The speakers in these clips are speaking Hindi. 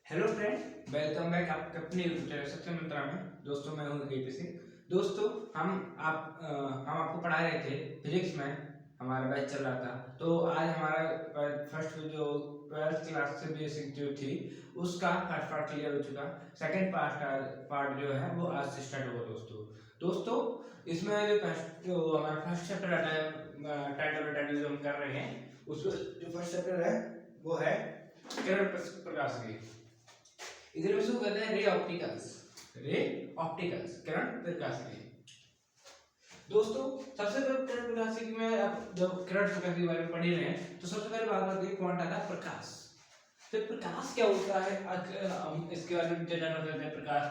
हेलो फ्रेंड, वेलकम बैक आपके अपने यूट्यूब चैनल सत्यम मंत्रा में। दोस्तों मैं हूं केपी सिंह। दोस्तों हम आपको पढ़ा रहे थे फिजिक्स में, हमारा बैच चल रहा था। तो आज हमारा फर्स्ट जो 12th क्लास से बेसिक जो थी उसका फर्स्ट पार्ट क्लियर हो चुका। सेकंड पार्ट जो है वो आज से स्टार्ट होगा। दोस्तों इसमें जो हमारा फर्स्ट चैप्टर टाइटल जो हम कर रहे हैं, उसमें जो फर्स्ट चैप्टर है वो है किरण प्रकाश की। इधर में શું कहते हैं रे ऑप्टिकल्स किरण प्रकाशिकी। दोस्तों सबसे पहले किरण प्रकाशिकी में आप जब किरण प्रकाशिकी के बारे में पढ़ रहे हैं तो सबसे पहले बात आती है कौन आता है प्रकाश। तो प्रकाश क्या होता है, हम इसके बारे में चर्चा करते हैं। प्रकाश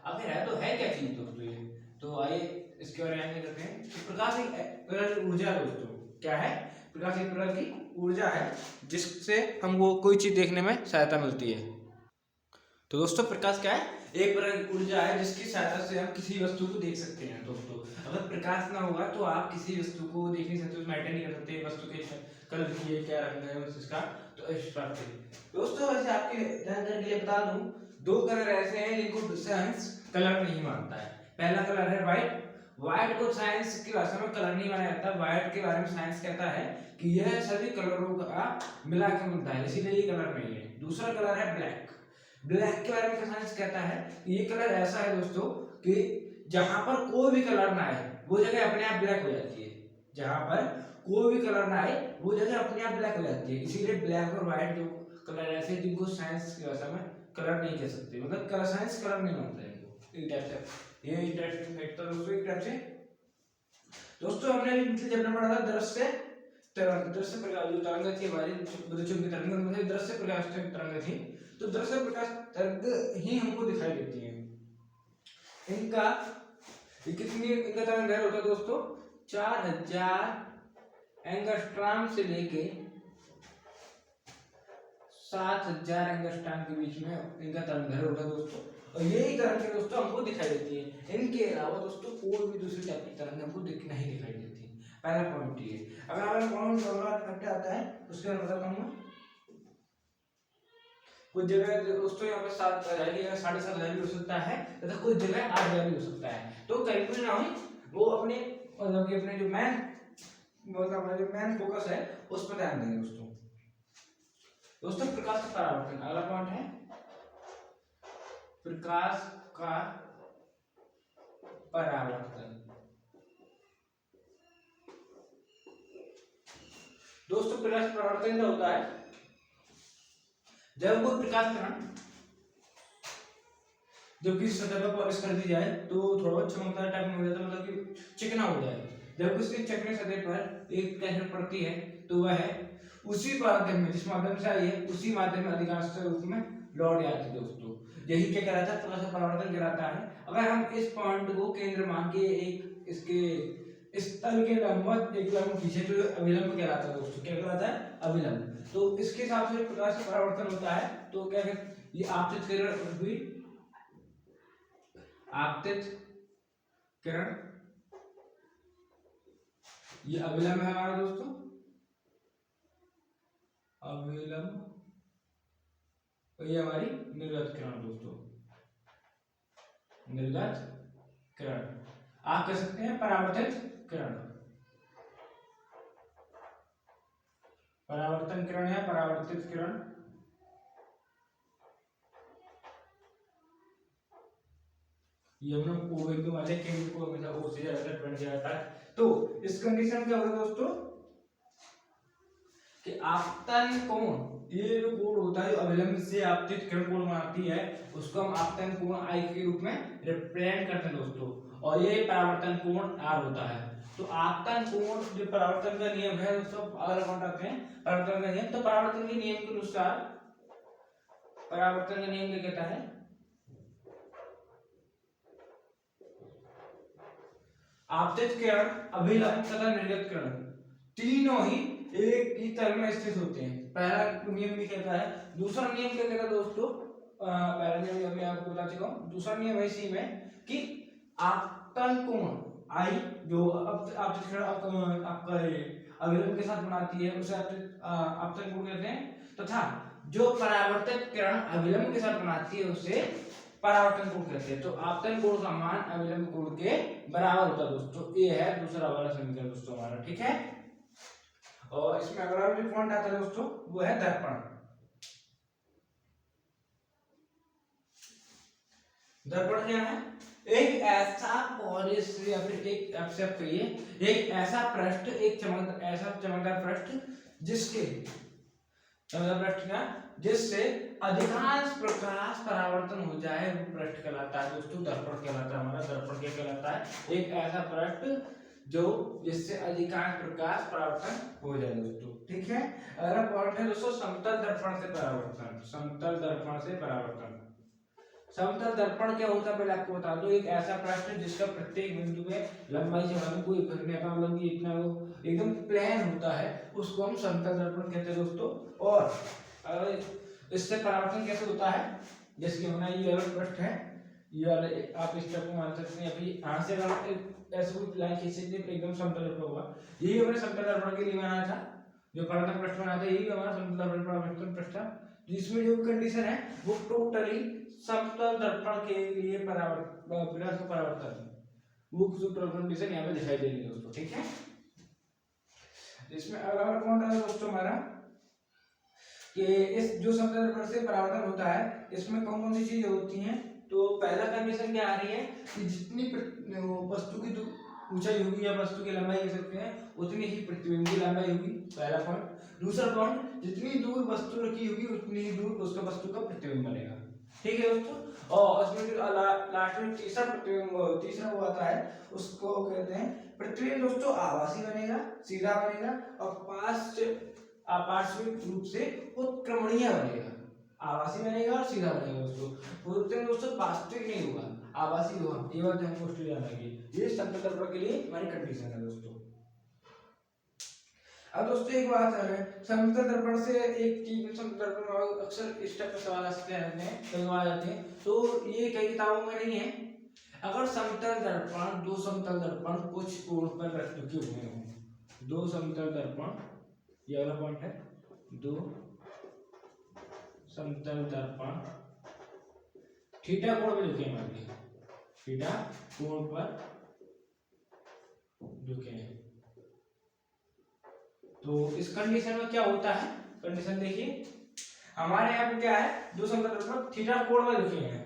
आखिर है तो है क्या चीज दोस्तों ये। तो आइए इसके बारे में करते हैं। तो प्रकाश एक प्रकार की ऊर्जा है दोस्तों। क्या है? प्रकाश एक प्रकार की ऊर्जा है जिससे हमको कोई चीज देखने में सहायता मिलती है। तो दोस्तों प्रकाश क्या है? एक प्रकार की ऊर्जा है जिसकी सहायता से हम किसी वस्तु को देख सकते हैं। दोस्तों अगर प्रकाश ना होगा तो आप किसी वस्तु को देख नहीं सकते, उसमें अटेंड नहीं कर सकते वस्तु के कलर की है, क्या रंग है उसका। तो इस बात से दोस्तों वैसे आपके जानकारी के लिए बता दूं, दो कलर ऐसे हैं जिनको साइंस कलर नहीं मानता है। पहला कलर है व्हाइट। व्हाइट को साइंस की भाषा में कलर नहीं माना जाता। व्हाइट के बारे में साइंस कहता है कि यह सभी कलरों का मिला के बनता है, इसीलिए ये कलर नहीं है। दूसरा कलर है ब्लैक। ब्लैक के बारे में साइंस कहता है कि ये कलर ऐसा है दोस्तों कि जहां पर कोई भी कलर ना आए वो जगह अपने आप ब्लैक हो जाती है। जहां पर कोई भी कलर ना आए वो जगह अपने आप ब्लैक हो जाती है। इसीलिए ब्लैक और व्हाइट जो कलर ऐसे जिनको साइंस की भाषा में कलर नहीं कह सकते, मतलब कलर साइंस कलर नहीं मानता है इनको। एक टाइप से ये इंटरेस्टिंग फैक्ट था दोस्तों। एक टाइप से दोस्तों हमने जब पढ़ा था दृश्य प्रकाश जो तरंग थी हमारी विद्युत की तरंग में दृश्य प्रकाश तरंग थी। तो दृश्य प्रकाश तरंग ही हमको दिखाई देती है। इनका इनका तरंग दैर्घ्य होता है दोस्तों 4000 एंगस्ट्रॉम से लेके 7000 एंगस्ट्रॉम के बीच में इनका तरंग दैर्घ्य होता है दोस्तों। और यही तरंग दोस्तों हमको दिखाई देती है। इनके अलावा दोस्तों कोई भी दूसरी टाइप की तरंग हमको नहीं दिखाई देती। पहला पॉइंट ये। अगर हमारा पॉइंट फैक्ट आता है उसके बारे में बताता हूँ। कुछ जगह दोस्तों यहाँ पे 7,000 या 7,500 भी हो सकता है तथा कुछ जगह 8,000 भी हो सकता है। तो कैलकुलेट ना हो वो अपने मतलब कि अपने जो मेन फोकस है उस पर ध्यान देंगे दोस्तों प्रकाश का परावर्तन अगला पॉइंट है। प्रकाश का परावर्तन दोस्तों प्रकाश परावर्तन क्या होता है? जब कोई प्रकाश किरण जब किसी सतह पर पॉलिश कर दी जाए तो थोड़ा बहुत चमकदार टाइप में हो जाता है, मतलब कि चिकना हो जाए। जब किसी चिकने सतह पर एक किरण पड़ती है तो वह उसी माध्यम में जिस माध्यम से आई है उसी माध्यम में अधिकांश रूप में लौट जाती है दोस्तों। यही क्या कहलाता है? प्रकाश परावर्तन कहलाता है। अगर हम इस पॉइंट को केंद्र मान के एक इसके इस तल के लंबवत एक लंब खींचे तो अभिलंब कहलाता है दोस्तों। क्या कहलाता है? अभिलंब। तो इसके हिसाब से प्रकाश परावर्तन होता है। तो क्या ये आपतित किरण हुई, आपतित किरण, ये अभिलंब है हमारा दोस्तों, अभिलंब। और ये हमारी निर्गत किरण दोस्तों, निर्गत किरण। आप कह सकते हैं परावर्तित किरण, परावर्तन किरण या परावर्तित किरण। ये हम लोग ओ बिंदु वाले केंद्र को हमेशा ओ से ज्यादा बन जाता है। तो इस कंडीशन क्या होगा दोस्तों कि आपतन कोण, ये जो कोण होता है अभिलंब से आपतित किरण कोण बनाती है उसको हम आपतन कोण आई के रूप में रिप्रेजेंट करते हैं दोस्तों। और ये परावर्तन कोण आर होता है। तो आपतन कोण जो परावर्तन का नियम है दोस्तों, अगर हम करते हैं परावर्तन का नियम, तो परावर्तन के नियम के अनुसार परावर्तन का नियम क्या कहता है? आपतित किरण, अभिलंब तथा निर्गत किरण तीनों ही एक ही तल में स्थित होते हैं। पहला नियम भी कहता है। दूसरा नियम क्या कहता है दोस्तों? पहला नियम अभी आपको बता चुका हूं। दूसरा नियम है इसी में कि आपतन कोण आई जो आपतित किरण आपका अभिलंब के साथ बनाती है उसे आपतन कोण कहते हैं। तथा जो परावर्तित किरण अभिलंब के साथ बनाती है उसे परावर्तन कोण कहते हैं। तो आपतन कोण का मान अभिलंब कोण के बराबर होता है दोस्तों। ये है दूसरा वाला समीकरण दोस्तों हमारा, ठीक है। और इसमें अगला जो पॉइंट आता है दोस्तों वो है दर्पण। दर्पण क्या है? एक ऐसा पॉलिश या फिर एक एक्सेप्ट करिए, एक ऐसा पृष्ठ, एक ऐसा चमकदार पृष्ठ जिसके जिससे अधिकांश प्रकाश परावर्तन हो जाए वो पृष्ठ कहलाता है दोस्तों, दर्पण कहलाता है। हमारा दर्पण क्या कहलाता है? एक ऐसा पृष्ठ जो जिससे अधिकांश प्रकाश परावर्तन हो जाए दोस्तों, ठीक है। अगला पॉइंट है दोस्तों समतल दर्पण से परावर्तन। समतल दर्पण से परावर्तन, समतल दर्पण क्या होता है पहले आपको बता दो। एक ऐसा पृष्ठ जिसका प्रत्येक बिंदु में लंबाई चौड़ाई कोई फर्क नहीं आता, मतलब कि इतना वो एकदम प्लेन होता है, उसको हम समतल दर्पण कहते हैं दोस्तों। और इससे परावर्तन कैसे होता है? जैसे कि हमारा ये वाला पृष्ठ है, ये वाला आप इस तरह को मान सकते हैं। अभी यहां से अगर ऐसे कोई लाइन खींचे तो एकदम समतल दर्पण होगा। यही हमने समतल दर्पण के लिए बनाया था, जो परावर्तन पृष्ठ बनाया था, यही हमारा समतल दर्पण परावर्तन पृष्ठ था, जिसमें जो कंडीशन है वो टोटली समतल दर्पण के लिए परावर्तन वो कंडीशन यहाँ पे दिखाई दे रही है दोस्तों, ठीक है। इसमें अगला पॉइंट है दोस्तों हमारा कि इस जो समतल दर्पण से परावर्तन होता है इसमें कौन कौन सी चीजें होती हैं। तो पहला कंडीशन क्या आ रही है कि जितनी वस्तु की ऊंचाई होगी या वस्तु की लंबाई कह सकते हैं उतनी ही प्रतिबिंब की लंबाई होगी, पहला पॉइंट। दूसरा पॉइंट, जितनी दूर वस्तु रखी होगी उतनी ही दूर उसका वस्तु का प्रतिबिंब बनेगा, ठीक है दोस्तों। और उसमें जो लास्ट में तीसरा प्रतिबिंब, तीसरा वो आता है उसको कहते हैं प्रतिबिंब दोस्तों आभासी बनेगा, सीधा बनेगा और अपार्श्विक रूप से उत्क्रमणीय बनेगा। आभासी बनेगा और सीधा बनेगा दोस्तों। प्रतिबिंब दोस्तों वास्तविक नहीं होगा, आभासी होगा, ये बात हमको स्टूडियो याद रखिए। ये समतल दर्पण के लिए हमारी कंडीशन है दोस्तों। अब दोस्तों एक बात है, समतल दर्पण से एक चीज, समतल दर्पण में अक्सर इस टाइप के सवाल आ जाते हैं, तो ये कई किताबों में नहीं है। अगर समतल दर्पण, दो समतल दर्पण कुछ कोण पर रखे हुए हों, दो समतल दर्पण, ये वाला पॉइंट है, दो समतल दर्पण थीटा कोण पे झुके मान लीजिए, थीटा कोण पर झुके हैं, तो इस कंडीशन में क्या होता है? कंडीशन देखिए, हमारे यहाँ पे क्या है, दो समतल दर्पण थीटा कोण पर झुके हैं,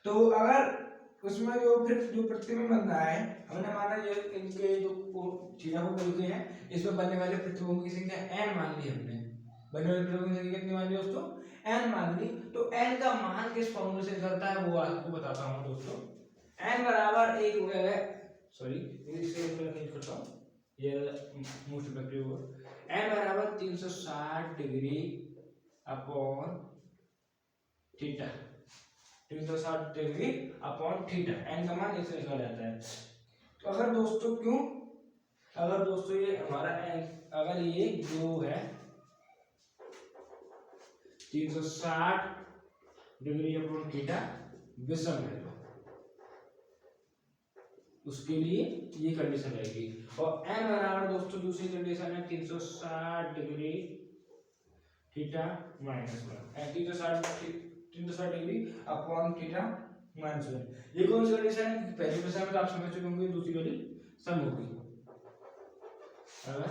तो अगर उसमें जो फिर जो प्रतिबिंब बन रहा है, हमने माना ये इनके जो थीटा कोण पर झुके हैं इसमें बनने वाले प्रतिबिंब की संख्या n मान ली हमने। बनने वाले प्रतिबिंब की संख्या कितनी मान ली दोस्तों? n मान ली। तो n का मान किस फॉर्मूले से निकलता है वो आपको बताता हूँ दोस्तों। n बराबर एक हो गया, सॉरी इसे मैं चेंज करता हूँ, ये मोस्ट इफेक्टिव होगा। n बराबर 360 degree upon theta, 360 degree upon theta, n का मान इससे निकल जाता है। तो अगर दोस्तों क्यों, अगर दोस्तों ये हमारा n, अगर ये जो है 360 डिग्री अपॉन थीटा विषम है तो उसके लिए ये कंडीशन रहेगी। और n बराबर दोस्तों दूसरी कंडीशन है 360 degree theta minus 1, 360 degree upon theta minus 1। ये कौन सी कंडीशन है? पहली कंडीशन में तो आप समझ चुके होंगे, दूसरी वाली सम होगी। अगर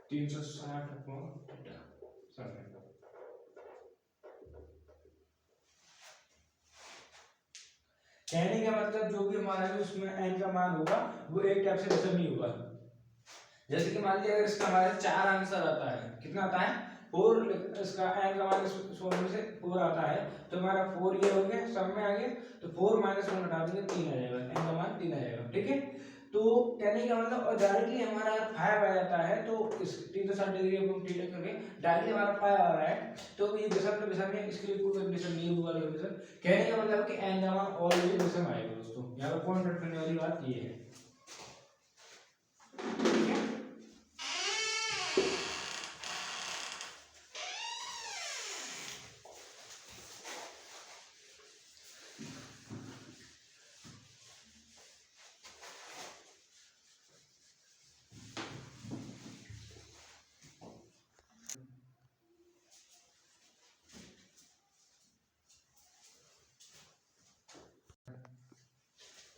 360 अपॉन थीटा सम है, कहने का मतलब जो भी हमारा जो उसमें n का मान होगा वो एक टाइप से विषम नहीं होगा। जैसे कि मान लीजिए अगर इसका हमारे 4 आंसर आता है, कितना आता है 4, इसका n का मान इस फॉर्मूले से 4 आता है, तो हमारा 4 ये हो गया, सब में आ गया, तो 4 माइनस 1 हटा देंगे 3 आ जाएगा, n का मान 3 आ जाएगा, ठीक है। तो कहने का मतलब और डायरेक्टली हमारा 5 आ जाता है, तो इस 360 डिग्री अपॉन थीटा करके डायरेक्टली हमारा 5 आ रहा है, तो ये विषम विषम में इसके लिए कोई कंडीशन नहीं होगा कंडीशन। कहने का मतलब कि n का मान ऑलवेज विषम आएगा दोस्तों। यहाँ पर पॉइंट रखने वाली बात ये है।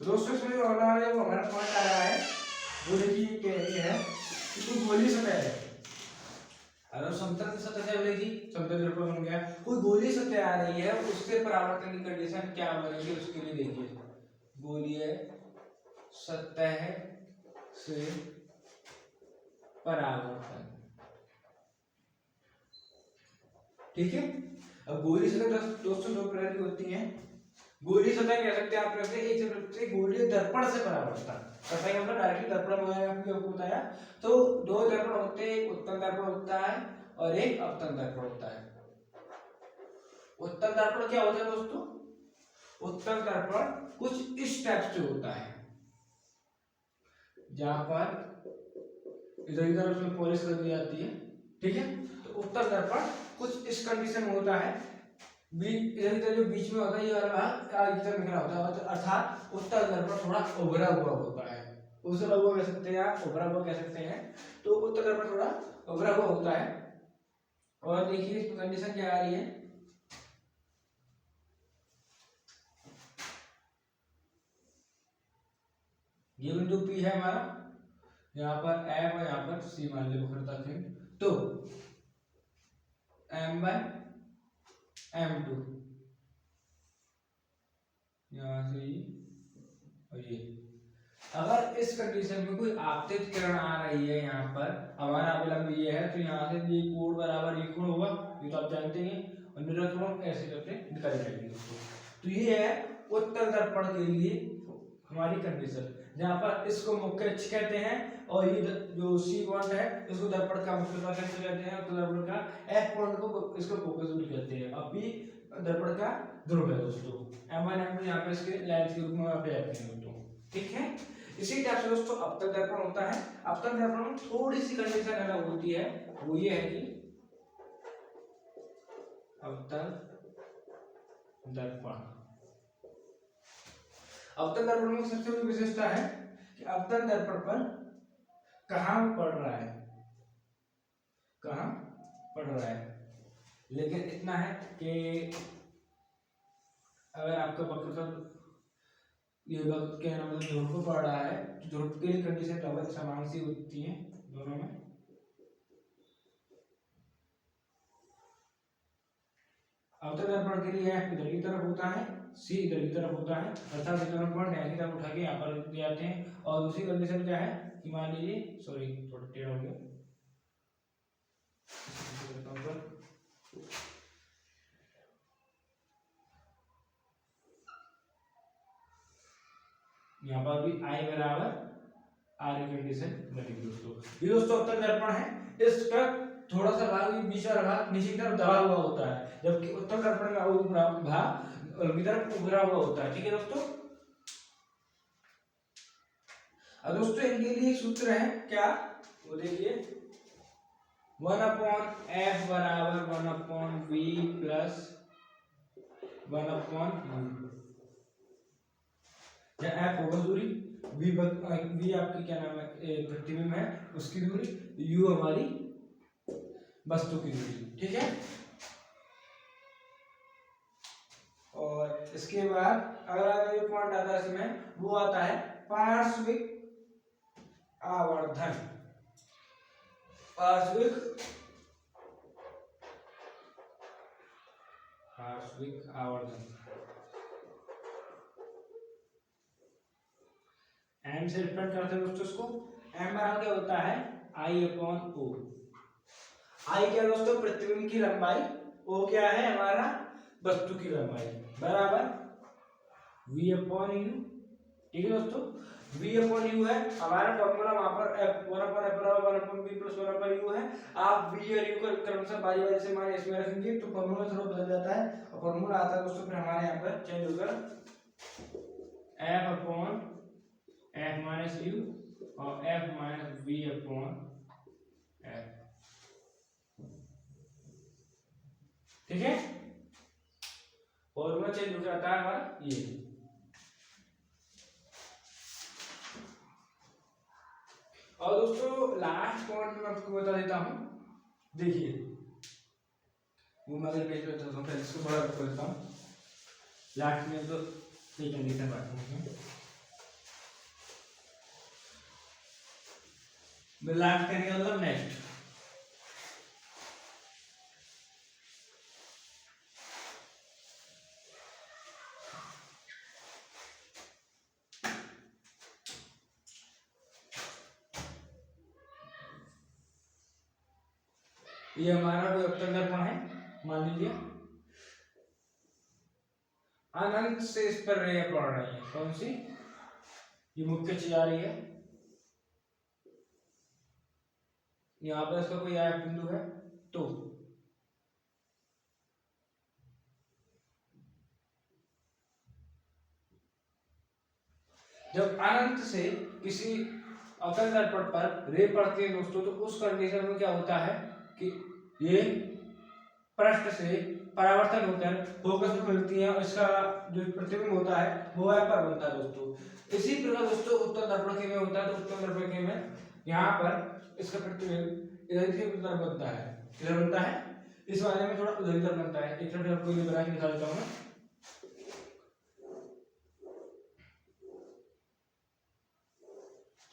दोस्तों इसमें जो होने वाला है वो हमारा पॉइंट आ रहा है, वो देखिए क्या ये है कि कोई गोली सतह है। अगर समतल सतह है बोले जी समतल दर्पण बन गया, कोई गोली सतह आ रही है उससे परावर्तन की कंडीशन क्या बनेगी उसके लिए देखिए, गोलीय सतह से परावर्तन, ठीक है। अब गोली सतह दोस्तों दो प्रकार की होती हैं, गोलीय सतह कह सकते हैं आप रखते हैं, एक से गोलीय दर्पण से परावर्तन करता है, मतलब डायरेक्टली दर्पण में आपको बताया। तो दो दर्पण होते हैं, एक उत्तल दर्पण होता है और एक अवतल दर्पण होता है। उत्तल दर्पण क्या होता है दोस्तों, उत्तल दर्पण कुछ इस टाइप से होता है, जहां पर इधर इधर उसमें पॉलिश कर दी जाती है, ठीक है। तो उत्तल दर्पण कुछ इस कंडीशन में होता है, इधर इधर जो बीच में होता है ये वाला भाग इधर निकला होता है, अर्थात उत्तल दर्पण थोड़ा उभरा हुआ होता है, उभरा हुआ कह सकते हैं आप, उभरा हुआ कह सकते हैं। तो उत्तल दर्पण थोड़ा उभरा हुआ होता है। और देखिए इसमें कंडीशन क्या आ रही है, ये बिंदु P है हमारा, यहाँ पर F और यहाँ पर C मान लो वक्रता खंड, तो M1 M2 यहाँ से और ये, अगर इस कंडीशन में कोई आपतित किरण आ रही है, यहाँ पर हमारा अभिलंब ये है, तो यहाँ से ये कोण बराबर ये कोण होगा, ये तो आप जानते हैं, और निरंतर कोण ऐसे करके निकल जाएगी दोस्तों। तो ये है उत्तल दर्पण के लिए हमारी कंडीशन, जहाँ पर इसको मुख्य अक्ष कहते हैं और ये जो सी पॉइंट है इसको दर्पण का मुख्य अक्ष कहते हैं, तो दर्पण का एफ पॉइंट को इसको फोकस दूरी कहते हैं, और बी दर्पण का ध्रुव है दोस्तों। M1 M2 यहाँ पे इसके लेंस के रूप में आप रखते हैं दोस्तों, ठीक है। इसी टाइप से दोस्तों अवतल दर्पण होता है। अवतल दर्पण में थोड़ी सी कंडीशन अलग होती है, वो ये है कि अवतल दर्पण, अवतल दर्पण में सबसे बड़ी विशेषता है कि अवतल दर्पण पर कहां पड़ रहा है, कहां पड़ रहा है, लेकिन इतना है कि अगर आपका वक्रता ये वक्त के नाम से ध्रुव पर पड़ रहा है, तो ध्रुव की कंडीशन लगभग समान सी होती है दोनों में। अवतल दर्पण के लिए F इधर की तरफ होता है, C इधर की तरफ होता है, अर्थात ये दोनों पॉइंट ऐसी तरफ उठा के यहाँ पर दिए जाते हैं। और दूसरी कंडीशन क्या है कि मान लीजिए, सॉरी थोड़ा टेढ़ा हो गया, यहाँ पर भी I बराबर R की कंडीशन बनेगी दोस्तों। ये दोस्तों अवतल दर्पण है, इसका थोड़ा सा भाग बीच वाला भाग नीचे की तरफ दबा हुआ होता है, जबकि उत्तल दर्पण का भाग की तरफ उभरा हुआ होता है, ठीक है दोस्तों। अब दोस्तों इनके लिए सूत्र है क्या, वो देखिए 1/f बराबर 1/v प्लस 1/u, जहाँ f होगा दूरी, v आपकी क्या नाम है प्रतिबिंब है उसकी दूरी, u हमारी वस्तु की दूरी, ठीक है। और इसके बाद अगला जो पॉइंट आता है इसमें वो आता है पार्श्विक आवर्धन, पार्श्विक आवर्धन, m से रिप्रेजेंट करते हैं दोस्तों इसको। m बराबर क्या होता है I/O, I क्या दोस्तों प्रतिबिंब की लंबाई, O क्या है हमारा वस्तु की लंबाई, बराबर V/U, ठीक है दोस्तों। V/U है हमारा फॉर्मूला, वहां पर F1/F/1/V प्लस 1/U है। आप V और U को क्रमशः बारी बारी से हमारे इसमें रखेंगे तो फॉर्मूला थोड़ा बदल जाता है, और फॉर्मूला आता है दोस्तों फिर हमारे यहाँ पर चेंज होकर F/F-U और F-V/F, ठीक है। फॉर्मूला चेंज हो जाता है हमारा ये। और दोस्तों लास्ट पॉइंट मैं आपको बता देता हूं, देखिए वो मैं अगले पेज पे बताता हूं, पहले इसको बड़ा कर देता हूं, लास्ट में तो ये कंडीशन बात है। लास्ट करने का मतलब नेक्स्ट। ये हमारा कोई उत्तर दर्पण है, मान लीजिए अनंत से इस पर रेखा पड़ रही है। कौन सी? ये मुख्य चीज आ रही है, यहाँ पर इसका कोई आया बिंदु है, तो जब अनंत से किसी अवतल दर्पण पर रे पड़ती है दोस्तों, तो उस कंडीशन में क्या होता है कि ये पृष्ठ से परावर्तन होकर फोकस में मिलती है और इसका जो प्रतिबिंब होता है वो है पर बनता है दोस्तों। इसी प्रकार दोस्तों उत्तल दर्पण के में होता है, तो उत्तल दर्पण के में यहाँ पर इसका प्रतिबिंब इधर की तरफ बनता है, इधर बनता है, इस वाले में थोड़ा उधर की तरफ बनता है। एक तरफ आपको ये बना के दिखा देता हूँ मैं,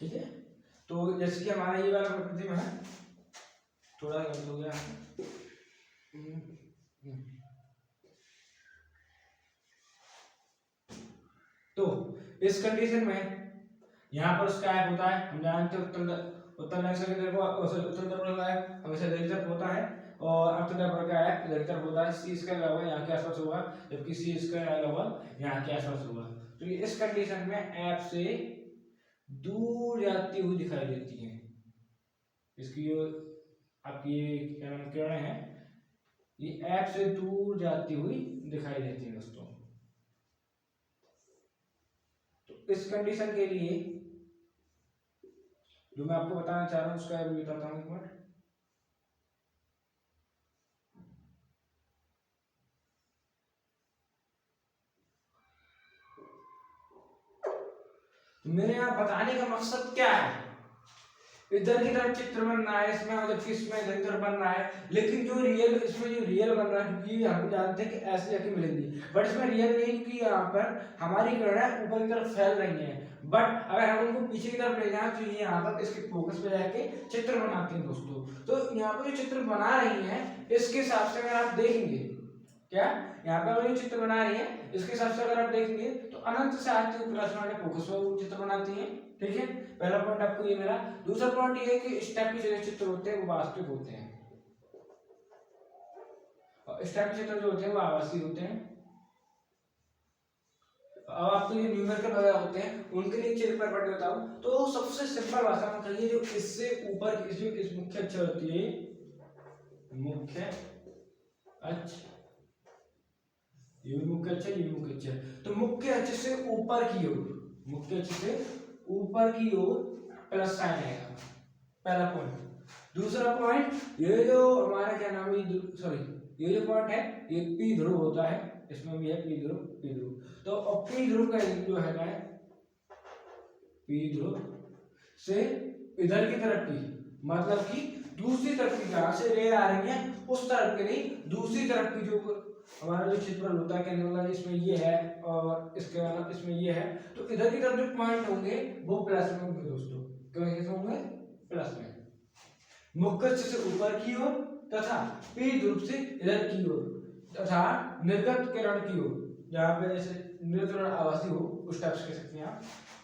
ठीक है। तो जैसे कि हमारा ये वाला प्रतिबिंब है, थोड़ा गलत हो गया, तो इस कंडीशन में यहाँ पर उसका ऐप होता है, हम जानते हैं उत्तल नक्शा की तरफ उत्तल दर्पण का ऐप हमेशा इधर की तरफ होता है और अवतल दर्पण का ऐप इधर की तरफ होता है। सी इसका अलावा यहाँ के आसपास होगा, जबकि सी इसका अलावा यहाँ के आसपास होगा। तो ये इस कंडीशन में ऐप से दूर जाती हुई दिखाई देती है। इसकी जो आपकी ये क्या नाम किरणें हैं, ये ऐप से दूर जाती हुई दिखाई देती है दोस्तों। तो इस कंडीशन के लिए जो मैं आपको बताना चाह रहा हूं उसका भी बताता हूं एक मिनट। तो मेरे यहाँ बताने का मकसद क्या है, इधर की तरफ चित्र बन रहा है इसमें, जबकि इसमें इधर की तरफ बन रहा है, लेकिन जो रियल इसमें जो रियल बन रहा है, क्योंकि हम जानते हैं कि ऐसे जाके मिलेंगी, बट इसमें रियल नहीं, क्योंकि यहाँ पर हमारी किरणें ऊपर की तरफ फैल रही हैं। बट अगर हम उनको पीछे की तरफ ले जाएं तो ये यहाँ पर इसके फोकस पे जाके चित्र बनाते हैं दोस्तों। तो यहाँ पर जो चित्र बना रही हैं इसके हिसाब से अगर आप देखेंगे, क्या यहाँ पर जो चित्र बना रही है इसके हिसाब से अगर आप देखेंगे तो अनंत से आती हुई प्रकाश वाले फोकस पे वो चित्र बनाती है, ठीक है। पहला पॉइंट आपको ये मिला। दूसरा पॉइंट ये है कि इस टाइप के जो चित्र होते हैं वो वास्तविक होते हैं और इस टाइप के चित्र जो होते हैं वो आभासी होते हैं। अब आपको ये न्यूमेरिकल वगैरह होते हैं उनके लिए चित्र पर पढ़ देता हूं। तो सबसे सिंपल भाषा में कहिए, जो इससे ऊपर इस मुख्य अक्षर होती है, मुख्य अक्ष, ये मुख्य अक्षर, ये मुख्य अक्षर, तो मुख्य अक्ष से ऊपर की ओर, मुख्य अक्ष से ऊपर की ओर प्लस साइन आएगा, पहला पॉइंट। दूसरा पॉइंट, ये जो हमारा क्या नाम है, सॉरी ये जो पॉइंट है ये पी ध्रुव होता है, इसमें भी है पी ध्रुव, पी ध्रुव। तो पी ध्रुव का जो है पी ध्रुव से इधर की तरफ की, मतलब कि दूसरी तरफ की, जहां से रे आ रही है उस तरफ की नहीं, दूसरी तरफ की जो हमारा जो क्षेत्रफल होता है, कहने वाला इसमें ये है और इसके अलावा इसमें ये है, तो इधर की तरफ जो पॉइंट होंगे वो प्लस में होंगे दोस्तों। कैसे होंगे? प्लस में। मुख्य अक्ष से ऊपर की ओर तथा पी ध्रुव से इधर की ओर तथा निर्गत किरण की ओर, जहाँ पे जैसे निर्गत किरण आभासी हो उस टाइप से कह सकते हैं आप।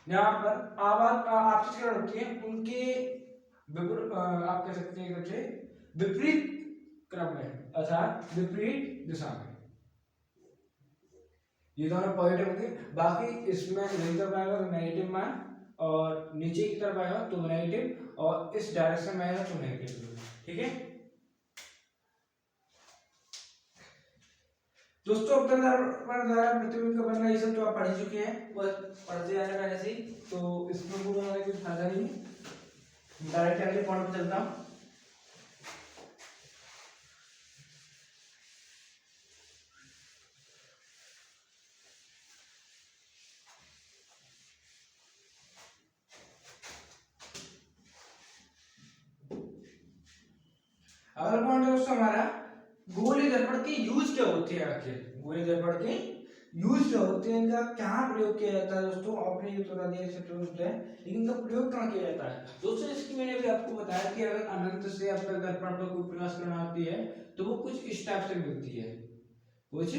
यहाँ पर आपतित किरण होती है उनके आप कह सकते हैं विपरीत क्रम में अर्थात विपरीत दिशा में, ये दोनों पॉजिटिव होंगे। बाकी इसमें इधर आएगा तो नेगेटिव मान, और नीचे की तरफ आएगा तो नेगेटिव, और इस डायरेक्शन में आएगा तो नेगेटिव, ठीक है दोस्तों। उत्तल दर्पण द्वारा प्रतिबिंब का बनना, ये सब तो आप पढ़ चुके हैं, बस पढ़ते जा रहे हैं ऐसे ही, तो इसमें वो बनाने की फायदा नहीं। डायरेक्ट अगले पॉइंट पे चलता हूं। अगला पॉइंट है दोस्तों हमारा, गोलीय दर्पण की यूज क्या होती है आखिर, गोलीय दर्पण की यूज होते हैं, इनका क्या प्रयोग किया जाता है दोस्तों, आपने ये बता दिया है, लेकिन इनका प्रयोग कहाँ किया जाता है दोस्तों। इसकी मैंने भी आपको बताया कि अगर अनंत से आपका दर्पण पर कोई प्रकाश किरण आती है तो वो कुछ इस टाइप से मिलती है, कुछ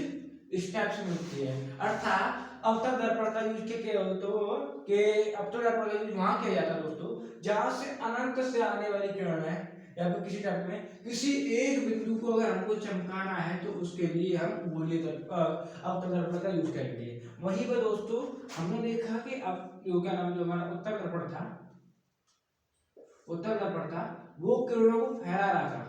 इस टाइप से मिलती है। अर्थात अवतल दर्पण का यूज किया तो कि अवतल दर्पण का यूज वहां किया जाता है दोस्तों जहां से अनंत से आने वाली किरण है या फिर किसी टाइप में किसी एक बिंदु को अगर हमको चमकाना है तो उसके लिए हम गोलीय अवतल दर्पण का यूज करेंगे। वहीं पर दोस्तों हमने देखा कि अब क्या नाम जो हमारा उत्तल दर्पण था, उत्तल दर्पण था वो किरणों को फैला रहा था,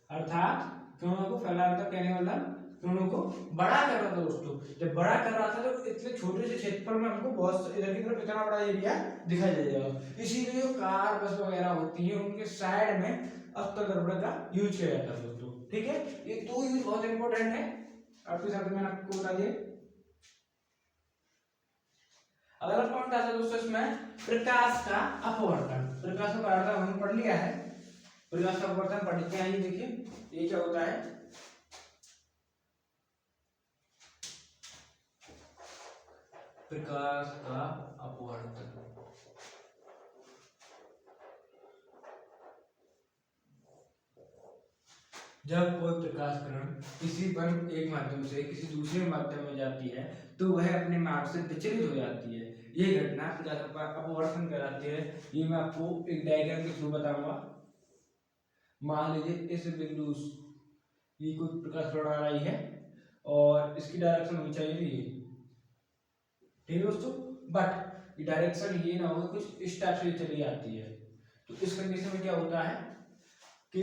अर्थात किरणों को फैला रहा था, कहने वाला किरणों को बड़ा कर रहा था दोस्तों। जब बड़ा कर रहा था तो इतने छोटे से क्षेत्रफल में हमको बहुत इधर की तरफ इतना बड़ा एरिया दिखाई दे जाएगा, इसीलिए जो कार बस वगैरह होती है उनके साइड में अवतल दर्पण का यूज किया जाता है दोस्तों। ठीक है, ये दो यूज बहुत इंपॉर्टेंट है आपके साथ मैंने आपको बता दिया। अगला पॉइंट आता है दोस्तों इसमें प्रकाश का अपवर्तन। प्रकाश का परावर्तन हमने पढ़ लिया है, प्रकाश का अपवर्तन पढ़ लिया है। ये देखिए ये क्या होता है, प्रकाश का अपवर्तन। जब कोई प्रकाश किरण किसी पर एक माध्यम से किसी दूसरे माध्यम में जाती है तो वह अपने मार्ग से विचलित हो जाती है, ये घटना प्रकाश अपवर्तन कहलाती है। ये मैं आपको एक डायग्राम के थ्रू बताऊंगा। मान लीजिए इस बिंदु ये कोई प्रकाश किरण आ रही है और इसकी डायरेक्शन होनी चाहिए ये, ठीक है दोस्तों, बट ये डायरेक्शन ये ना हो कुछ इस टाइप से चली जाती है। तो इस कंडीशन में क्या होता है कि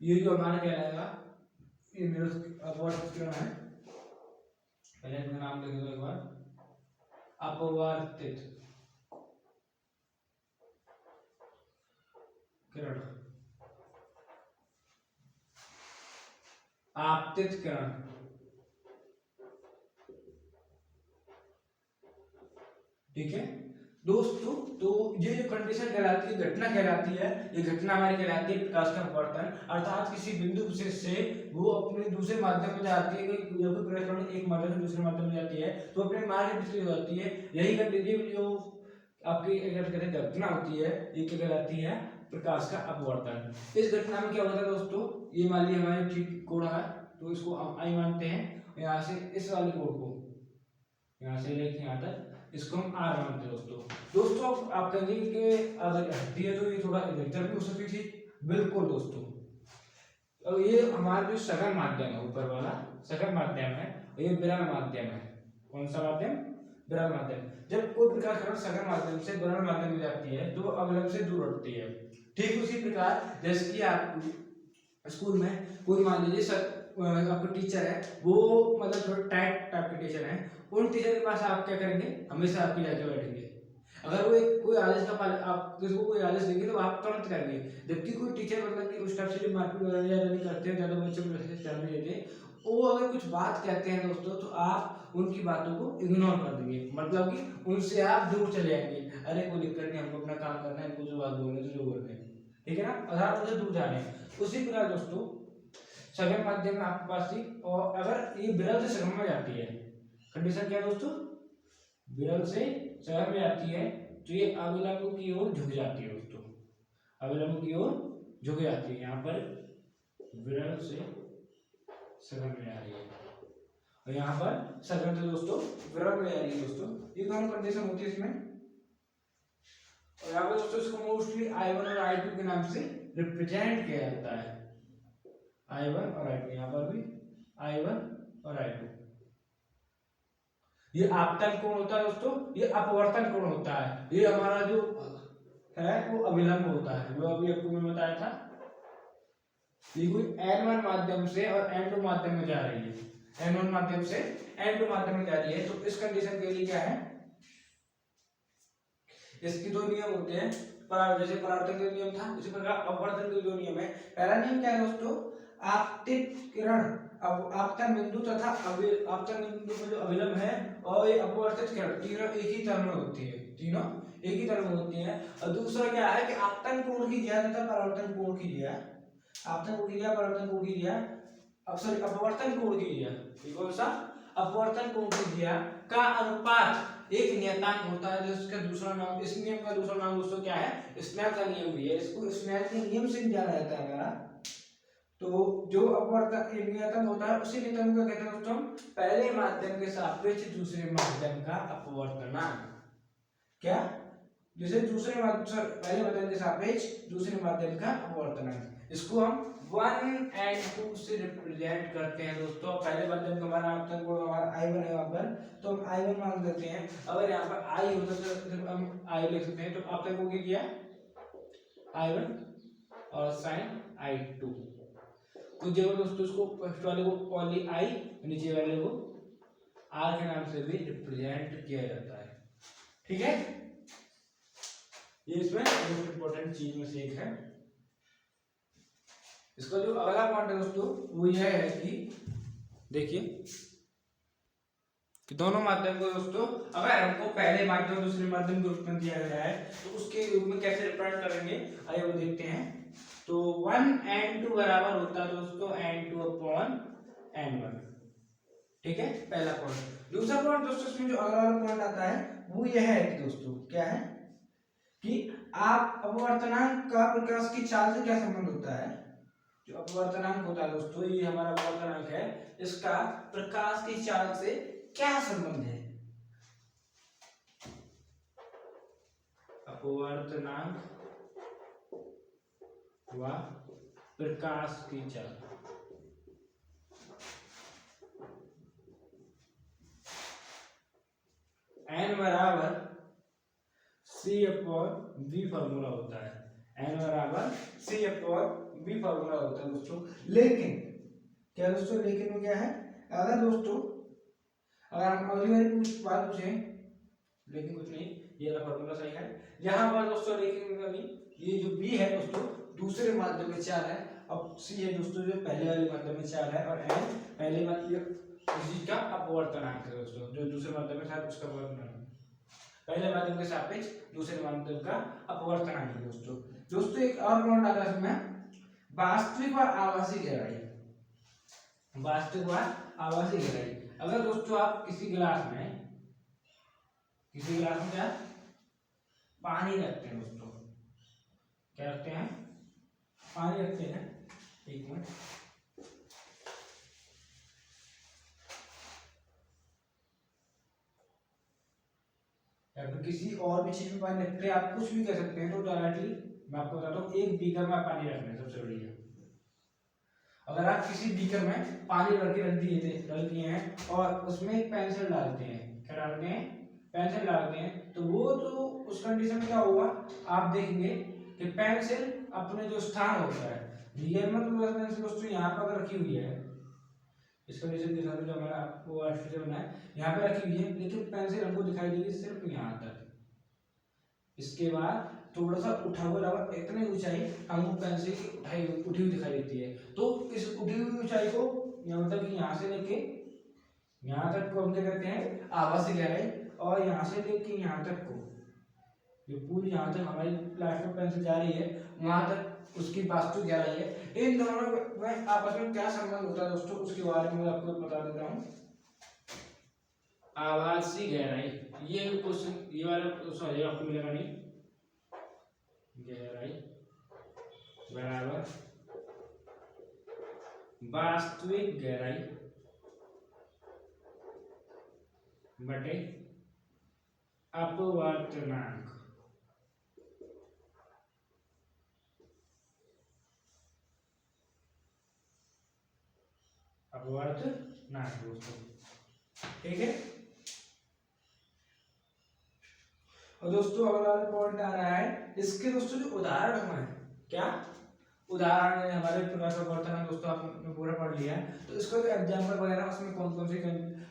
ये जो हमारा कहलाएगा ये मेरा अपवर्तित किरण है, पहले इसका नाम लिख दो एक बार, अपवर्तित किरण, आपतित किरण। ठीक है दोस्तों, तो ये जो कंडीशन कहलाती है, घटना कहलाती है, ये घटना हमारी कहलाती है प्रकाश का अपवर्तन। अर्थात किसी बिंदु विशेष से वो अपने दूसरे माध्यम में जाती है, जब प्रकाश एक माध्यम से दूसरे माध्यम में जाती है तो अपने मार्ग में विचलित हो जाती है। यही कंडीशन जो आपकी घटना होती है ये क्या कहलाती है, प्रकाश का अपवर्तन। इस घटना में क्या होता है दोस्तों, ये मान लीजिए हमारे ठीक कोण है तो इसको हम आई मानते हैं, यहाँ से इस वाले कोण को यहाँ से लेके यहाँ तक इसको हम आर मानते हैं दोस्तों। आप कहेंगे कि अगर हटती है तो ये थोड़ा इधर भी हो सकती थी, बिल्कुल दोस्तों। अब ये हमारा जो सघन माध्यम है, ऊपर वाला सघन माध्यम है, ये विरल माध्यम है। कौन सा माध्यम, विरल माध्यम। जब कोई प्रकाश किरण सघन माध्यम से विरल माध्यम में जाती है तो अवलंब से दूर हटती है। ठीक उसी प्रकार जैसे कि आप स्कूल में कोई मान लीजिए आपका टीचर है, वो मतलब थोड़ा टाइट टाइप के टीचर है, उन टीचर के पास आप क्या करेंगे, हमेशा आपके जाके बैठेंगे। अगर वो एक कोई आदेश का आप किसी को कोई आदेश देंगे तो आप तुरंत करेंगे। जबकि कोई टीचर मतलब कि उस टाइप से मारपीट वगैरह ज़्यादा नहीं करते हैं, ज़्यादा बच्चों को मैसेज कर नहीं देते, वो अगर कुछ बात कहते हैं दोस्तों तो आप उनकी बातों को इग्नोर कर देंगे, मतलब कि उनसे आप दूर चले जाएंगे। अरे कोई दिक्कत नहीं, हमको अपना काम करना है, इनको जो बात बोलने तो जो बोलने, ठीक है ना, आधार उनसे दूर जाने। उसी प्रकार दोस्तों सघन माध्यम में आपके पास थी, और अगर ये विरल से सघन में जाती है, कंडीशन क्या है दोस्तों, विरल से सघन में जाती है तो ये अभिलंब की ओर झुक जाती है दोस्तों, अभिलंब की ओर झुक जाती है। यहाँ पर विरल से सघन में आ रही है और यहाँ पर सघन से दोस्तों विरल में आ रही है दोस्तों, ये दोनों कंडीशन होती है इसमें। और यहाँ पर दोस्तों इसको मोस्टली I1 और I2 के नाम से रिप्रेजेंट किया जाता है, I1 और I2, यहाँ पर भी I1 और I2। ये आपतन कोण होता है दोस्तों, ये अपवर्तन कोण होता है, ये हमारा जो है वो अभिलंब होता है, वो अभी आपको मैं बताया था। ये कोई N1 माध्यम से और N2 माध्यम में जा रही है, N1 माध्यम से N2 माध्यम में जा रही है, तो इस कंडीशन के लिए क्या है, इसके दो नियम होते हैं, जैसे परावर्तन का नियम था उसी प्रकार अपवर्तन के दो नियम है। पहला नियम क्या है दोस्तों, आपतित किरण आपतन बिंदु तथा आपतन बिंदु में जो अभिलंब है और ये अपवर्तित किरण तीनों एक ही तरफ में होती है, तीनों एक ही तरफ में होती है। और दूसरा क्या है कि आपतन कोण की दिया तथा परावर्तन कोण की दिया, आपतन कोण की दिया, परावर्तन कोण की दिया, अब सॉरी अपवर्तन कोण की दिया, कौन सा, अपवर्तन कोण त्रिज्या का अनुपात एक नियतांक होता है जिसका दूसरा नाम, इस नियम का दूसरा नाम दोस्तों क्या है, स्नेल का नियम भी है। इसको स्नेल के नियम से जाना जाता है हमारा। तो जो अपवर्तन नियतांक होता है उसी नियतांक को कहते हैं दोस्तों पहले माध्यम के सापेक्ष दूसरे माध्यम का अपवर्तनांक। क्या, जैसे दूसरे माध्यम पहले माध्यम के सापेक्ष दूसरे माध्यम का अपवर्तनांक, इसको हम 1 और 2 से रिप्रेजेंट करते हैं दोस्तों। पहले माध्यम का हमारा आपतन कोण हमारा I1 है वहां पर, तो हम I1 मान लेते हैं। अगर यहाँ पर I होता तो हम I लिख सकते हैं। तो आपतन को क्या किया, I1 और sin I2 कुछ जगह दोस्तों इसको फर्स्ट वाले को पॉली I, नीचे वाले को R के नाम से भी रिप्रेजेंट किया जाता है। ठीक है, ये इसमें मोस्ट इंपॉर्टेंट चीज में से एक है। इसका जो अगला पॉइंट है दोस्तों वो यह है कि देखिए कि दोनों माध्यम को दोस्तों अगर हमको पहले माध्यम दूसरे माध्यम के रूप में दिया गया है तो उसके रूप में कैसे रिप्रेजेंट करेंगे, आइए वो देखते हैं। तो 1 और 2 बराबर होता है दोस्तों n2 अपॉन n1। ठीक है, पहला पॉइंट। दूसरा पॉइंट दोस्तों इसमें जो अगला वाला पॉइंट आता है वो यह है कि दोस्तों क्या है कि आप अपवर्तनांक का प्रकाश की चाल से क्या संबंध होता है। जो अपवर्तनांक होता है दोस्तों, ये हमारा अपवर्तनांक है, इसका प्रकाश की चाल से क्या संबंध है। अपवर्तनांक व प्रकाश की चाल। n बराबर c अपॉन v फॉर्मूला होता है। n बराबर c अपॉन v फॉर्मूला होता है दोस्तों। लेकिन क्या दोस्तों, लेकिन में क्या है, अगर दोस्तों अगर हम अगली बार कुछ बात पूछें, लेकिन कुछ नहीं, ये वाला फॉर्मूला सही है। यहाँ पर दोस्तों लेकिन में ये जो b है दोस्तों दूसरे माध्यम में चाल है, अब c है दोस्तों जो पहले वाले माध्यम में चाल है, और n पहले माध्यम का अपवर्तनांक है दोस्तों, जो दूसरे माध्यम के साथ उसका अपवर्तनांक, पहले माध्यम के सापेक्ष दूसरे माध्यम का अपवर्तनांक है दोस्तों। दोस्तों एक और पॉइंट आता है इसमें, वास्तविक और आभासी गहराई। वास्तविक और आभासी गहराई, अगर दोस्तों आप किसी गिलास में क्या पानी रखते हैं दोस्तों, क्या रखते हैं, पानी रखते हैं, एक मिनट, या फिर किसी और भी चीज में पानी रखते हैं, आप कुछ भी कर सकते हैं। तो डायरेक्टली मैं आपको बताता हूँ, एक बीकर में पानी रखना है सबसे बढ़िया। अगर आप किसी बीकर में पानी भर के रख दिए हैं और उसमें एक पेंसिल डालते हैं, क्या डालते हैं, पेंसिल डालते हैं, तो वो तो उस कंडीशन में क्या होगा, आप देखेंगे कि पेंसिल अपने जो स्थान होता है, बीकर में तो पेंसिल दोस्तों यहाँ पर रखी हुई है, इस कंडीशन के साथ जो हमारा आपको आर्टिफिशियल बना है यहाँ पे रखी हुई है, लेकिन पेंसिल हमको दिखाई देगी सिर्फ यहाँ तक। इसके बाद थोड़ा सा उठा हुआ इतनी ऊंचाई हमको पेंसिल की उठी हुई दिखाई देती है। तो इस उठी हुई ऊंचाई को मतलब यहाँ से लेके यहाँ तक को हम क्या कहते हैं, आभासी गहराई, और यहाँ से लेके यहाँ तक को, जो पूरी यहाँ तक हमारी प्लास्टिक पेंसिल जा रही है वहां तक उसकी वास्तविक गहराई है। इन दोनों में आपस में क्या संबंध होता है दोस्तों, उसके बारे में आपको बता देता हूँ। आभासी गहराई, ये क्वेश्चन ये वाला सॉरी आपको मिलेगा नहीं, गहराई बराबर वास्तविक गहराई बटे अपवर्तनांक। अपवर्तनांक दोस्तों, ठीक है। और दोस्तों अगला पॉइंट आ रहा है, इसके दोस्तों जो उदाहरण हुए हैं, क्या उदाहरण है हमारे प्रकाश अपवर्तनांक दोस्तों आपने पूरा पढ़ लिया है। तो इसका जो एग्जांपल वगैरह उसमें कौन कौन से,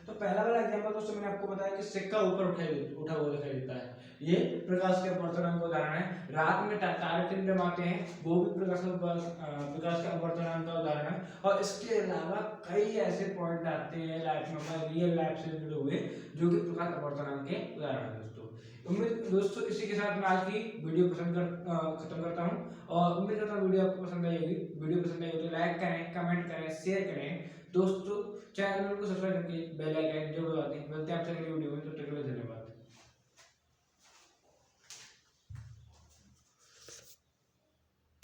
तो पहला वाला एग्जांपल दोस्तों मैंने आपको बताया कि सिक्का ऊपर उठा हुआ दिखाई देता है, ये प्रकाश के अपवर्तनांक का उदाहरण है। रात में तारे टिमटिमाते हैं, वो भी प्रकाश के अपवर्तनांक का उदाहरण है। और इसके अलावा कई ऐसे पॉइंट आते हैं लाइफ में, हमारे रियल लाइफ से जुड़े हुए, जो कि प्रकाश अपवर्तनांक के उदाहरण है दोस्तों। उम्मीद दोस्तों इसी के साथ मैं आज की वीडियो खत्म करता हूँ, और उम्मीद करता हूँ वीडियो आपको पसंद आई होगी। वीडियो पसंद आई हो तो लाइक करें, कमेंट करें, शेयर करें दोस्तों, चैनल को सब्सक्राइब करके बेल आइकन जरूर दबा दें। मिलते हैं